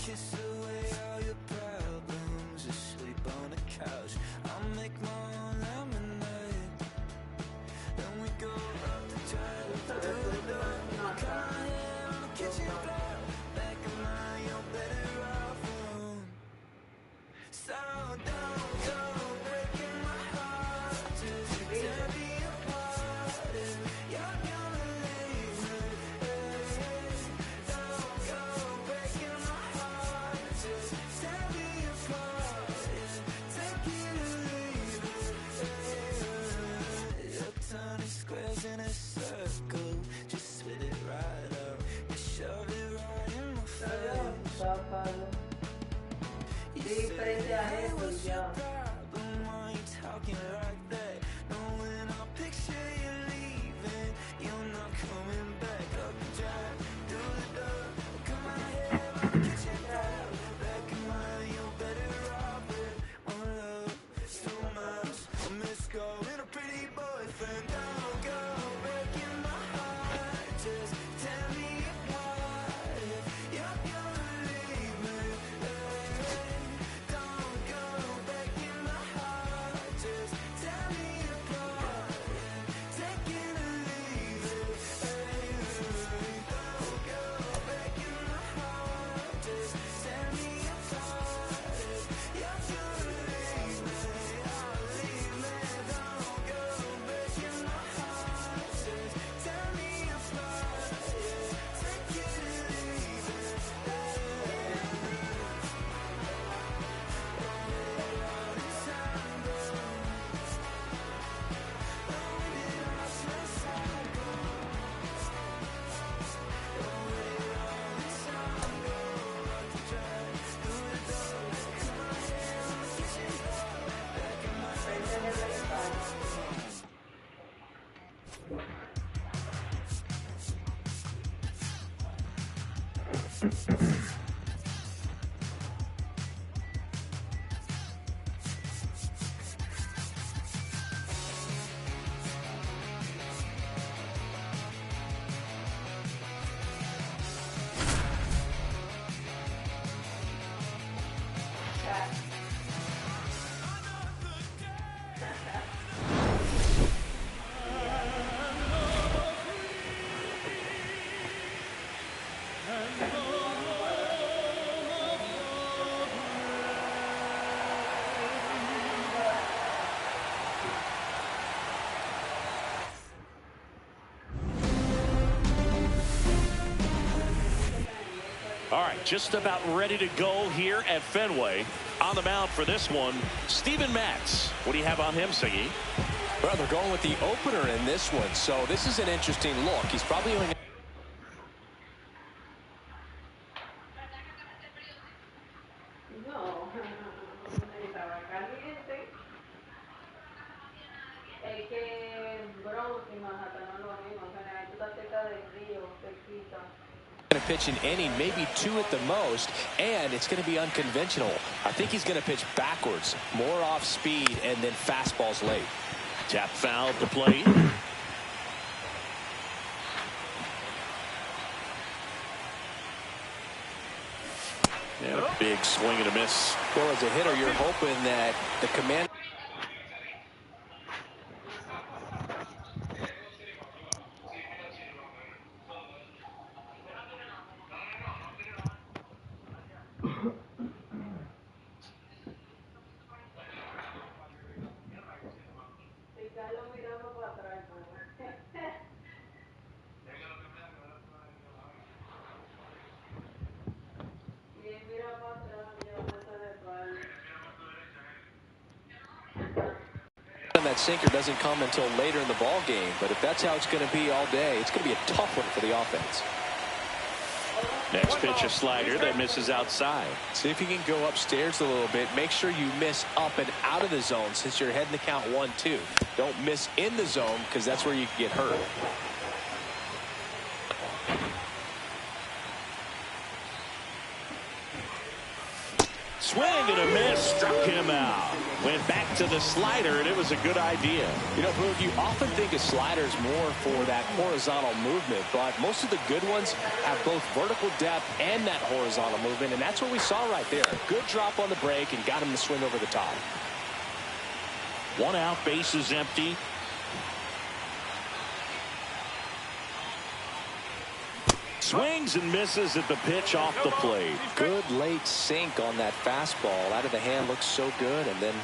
kiss away all your problems, asleep on the couch. I'll make my own lemonade. Then we go up the drive, through the door, cut my hair on the kitchen floor. Back of my own better off alone. So don't go breaking my heart, just tear me apart if you're gonna leave me. Don't go breaking my heart, just tear me apart, take it or leave it. You're turning squares in a circle, just spit it right out and shove it right in my face. You say, hey, what's your problem? Why you talking like that? Knowing I'll picture you leaving, you're not coming back. Up the drive, through the door, cut my hair on the kitchen floor. Back in mine, you're better off with one love, so much. I miss going a pretty boyfriend. Don't go breaking my heart, just tear me apart if you're gonna leave me. Don't go breaking my heart, just tear me apart, take it or leave it. Don't go breaking my heart, just tear me apart if you're gonna leave me. I'll leave me. Don't go breaking my heart, just tear me apart, take it or leave it. All right, just about ready to go here at Fenway. On the mound for this one, Steven Matz. What do you have on him, Siggy? Well, they're going with the opener in this one, so this is an interesting look. He's probably going to... Going to pitch an inning, maybe two at the most, and it's going to be unconventional. I think he's going to pitch backwards, more off speed, and then fastballs late. Tap foul to plate. And a big swing and a miss. Well, as a hitter, you're hoping that the command... That sinker doesn't come until later in the ball game, but if that's how it's going to be all day, it's going to be a tough one for the offense. Next pitch, a slider that misses outside. See if you can go upstairs a little bit. Make sure you miss up and out of the zone since you're heading to count 1-2. Don't miss in the zone because that's where you can get hurt. Swing and a miss, struck him out. Went back to the slider, and it was a good idea. You know, Boog, you often think of sliders more for that horizontal movement, but most of the good ones have both vertical depth and that horizontal movement, and that's what we saw right there. Good drop on the break and got him to swing over the top. 1 out, bases empty. Swings and misses at the pitch off the plate. Good late sink on that fastball. Out of the hand, looks so good, and then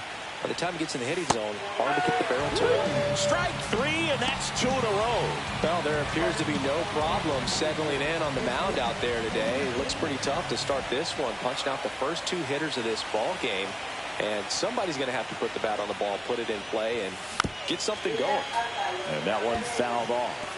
by the time he gets in the hitting zone, hard to get the barrel to it. Strike 3, and that's 2 in a row. Well, there appears to be no problem settling in on the mound out there today. It looks pretty tough to start this one, punching out the first 2 hitters of this ball game. And somebody's going to have to put the bat on the ball, put it in play, and get something going. And that one fouled off.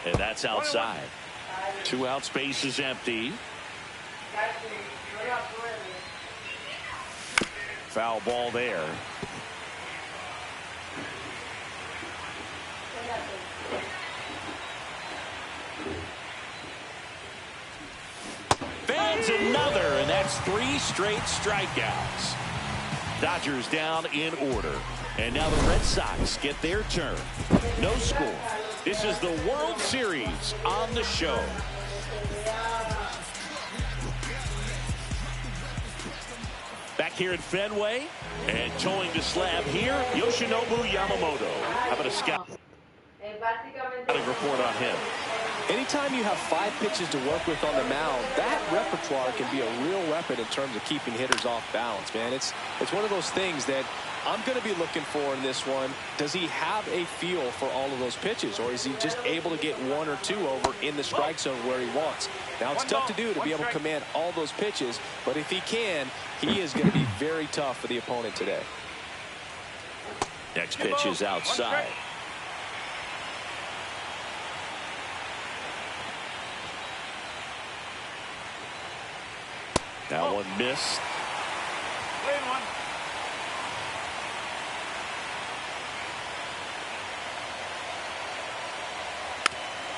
And that's outside. 2 out, space is empty. Foul ball there. Fans another, and that's 3 straight strikeouts. Dodgers down in order. And now the Red Sox get their turn. No score. This is the World Series on the show. Back here at Fenway, and towing the slab here, Yoshinobu Yamamoto. How about a scout report on him? Anytime you have 5 pitches to work with on the mound, that repertoire can be a real weapon in terms of keeping hitters off balance, man. It's one of those things that I'm going to be looking for in this one. Does he have a feel for all of those pitches, or is he just able to get 1 or 2 over in the strike zone where he wants? Now, it's tough to do to be able to command all those pitches, but if he can, he is going to be very tough for the opponent today. Next pitch is outside. That one missed.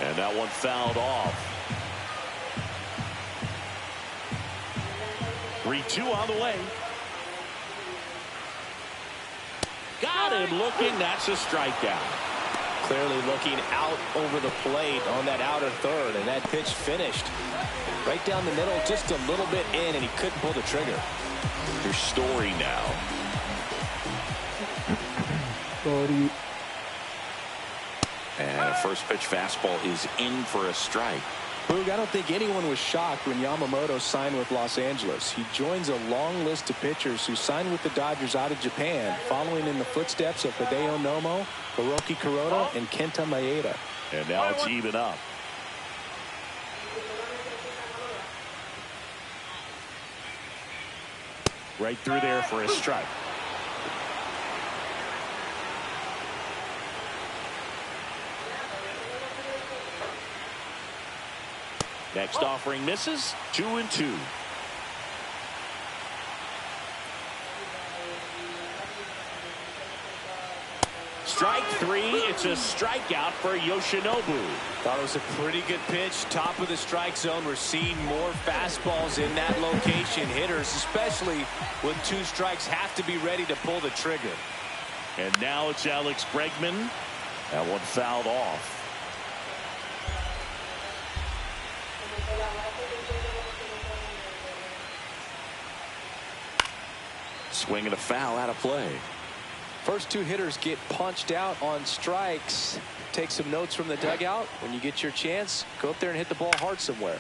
And that one fouled off. 3-2 on the way. Got him looking. That's a strikeout. Clearly looking out over the plate on that outer third, and that pitch finished right down the middle, just a little bit in, and he couldn't pull the trigger. Your Story now. Story. And a first pitch fastball is in for a strike. Boog, I don't think anyone was shocked when Yamamoto signed with Los Angeles. He joins a long list of pitchers who signed with the Dodgers out of Japan, following in the footsteps of Hideo Nomo, Hiroki Kuroda, and Kenta Maeda. And now it's even up. Right through there for a strike. Next offering misses. 2-2. Strike 3. It's a strikeout for Yoshinobu. Thought it was a pretty good pitch. Top of the strike zone. We're seeing more fastballs in that location. Hitters, especially with 2 strikes, have to be ready to pull the trigger. And now it's Alex Bregman. That one fouled off. Swing and a foul out of play. First 2 hitters get punched out on strikes. Take some notes from the dugout. When you get your chance, go up there and hit the ball hard somewhere.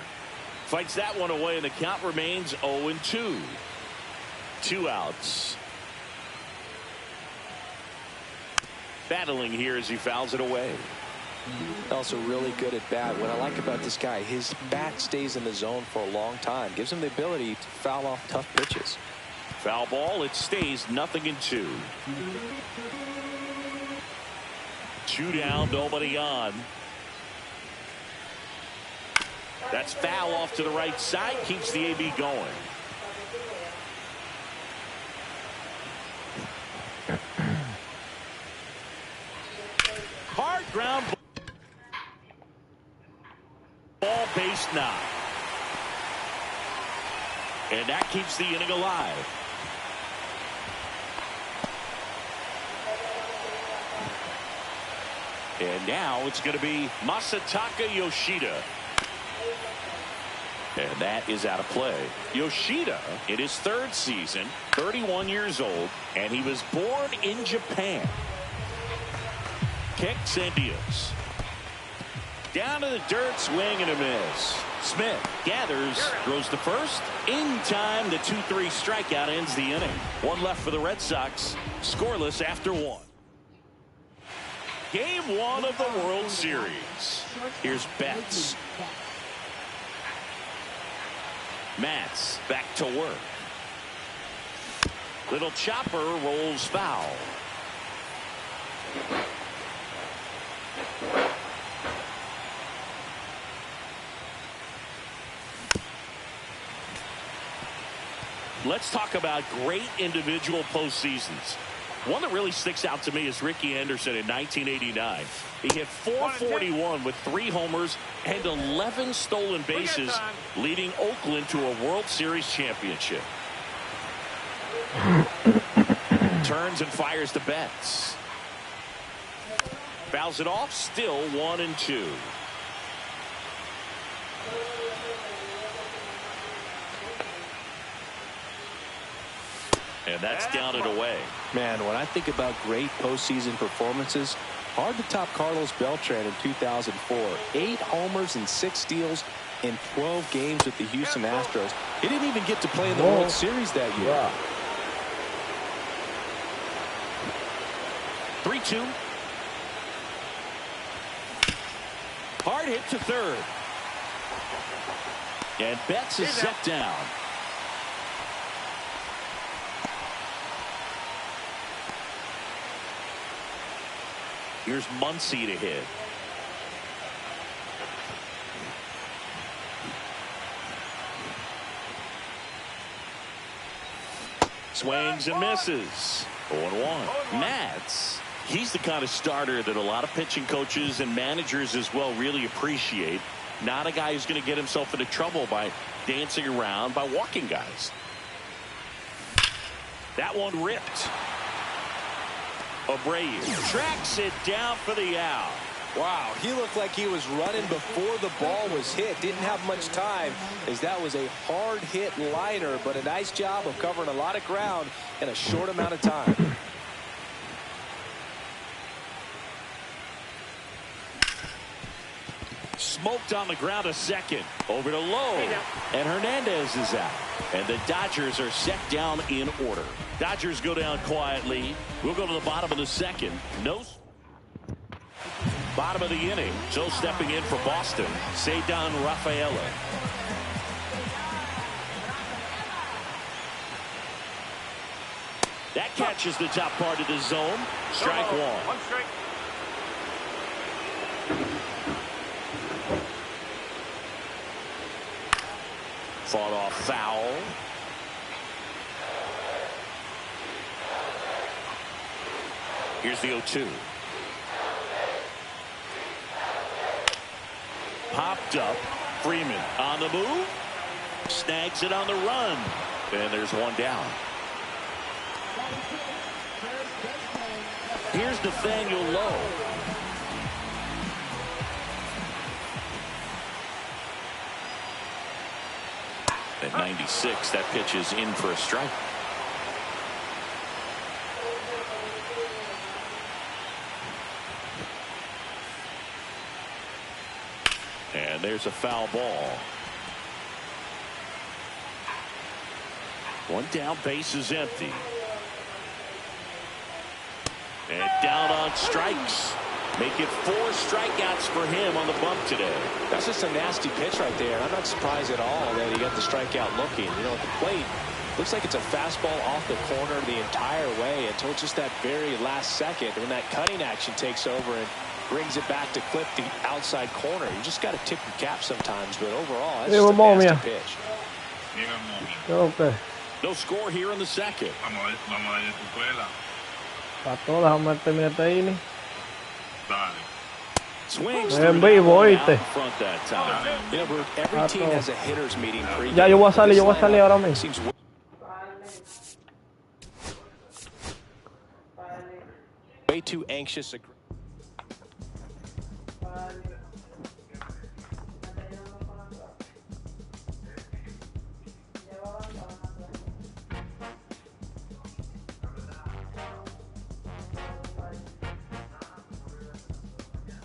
Fights that one away, and the count remains 0-2. 2 outs. Battling here as he fouls it away. Also really good at bat. What I like about this guy, his bat stays in the zone for a long time. Gives him the ability to foul off tough pitches. Foul ball. It stays 0-2. 2 down, nobody on. That's foul off to the right side. Keeps the AB going. Hard ground. 9. And that keeps the inning alive. And now it's going to be Masataka Yoshida. And that is out of play. Yoshida, in his 3rd season, 31 years old, and he was born in Japan. Kicks and deals. Down to the dirt, swing and a miss. Smith gathers, throws to first. In time, the 2-3 strikeout ends the inning. One left for the Red Sox, scoreless after 1. Game 1 of the World Series. Here's Betts. Matz back to work. Little chopper rolls foul. Let's talk about great individual postseasons. One that really sticks out to me is Ricky Anderson in 1989. He hit .441 with 3 homers and 11 stolen bases, leading Oakland to a World Series championship. Turns and fires to Betts. Fouls it off, still 1-2. And that's down and away. Man, when I think about great postseason performances, hard to top Carlos Beltran in 2004. 8 homers and 6 steals in 12 games with the Houston Astros. He didn't even get to play in the World Series that year. Yeah. 3-2. Hard hit to third. And Betts is set down. Here's Muncy to hit. Swings and misses. 0-1. Matz, he's the kind of starter that a lot of pitching coaches and managers as well really appreciate. Not a guy who's going to get himself into trouble by dancing around, by walking guys. That one ripped. Abreu tracks it down for the out. Wow, he looked like he was running before the ball was hit. Didn't have much time, as that was a hard hit liner, but a nice job of covering a lot of ground in a short amount of time. Smoked on the ground a second. Over to Lowe. And Hernandez is out. And the Dodgers are set down in order. Dodgers go down quietly. We'll go to the bottom of the second. No. Bottom of the inning. Joe stepping in for Boston. Ceddanne Rafaela. That catches the top part of the zone. Strike one. One strike. Fought off foul. Here's the 0-2. Popped up. Freeman on the move. Snags it on the run. And there's one down. Here's Nathaniel Lowe. At 96, that pitch is in for a strike. And there's a foul ball. One down, base is empty. And down on strikes. Make it 4 strikeouts for him on the bump today. That's just a nasty pitch right there. I'm not surprised at all that he got the strikeout looking. You know, at the plate, looks like it's a fastball off the corner the entire way until just that very last second when that cutting action takes over and brings it back to clip the outside corner. You just got to tip your cap sometimes, but overall, that's just a nasty pitch. Okay. No score here in the second. Vamos a ver escuela. Para todas, vamos a terminar este inning. Dale. Swings En vivo, ¿oíste? front that time. You know, Bert, every team has a hitters meeting pre-game. Ya yo voy a salir ahora mismo. Seems way too anxious.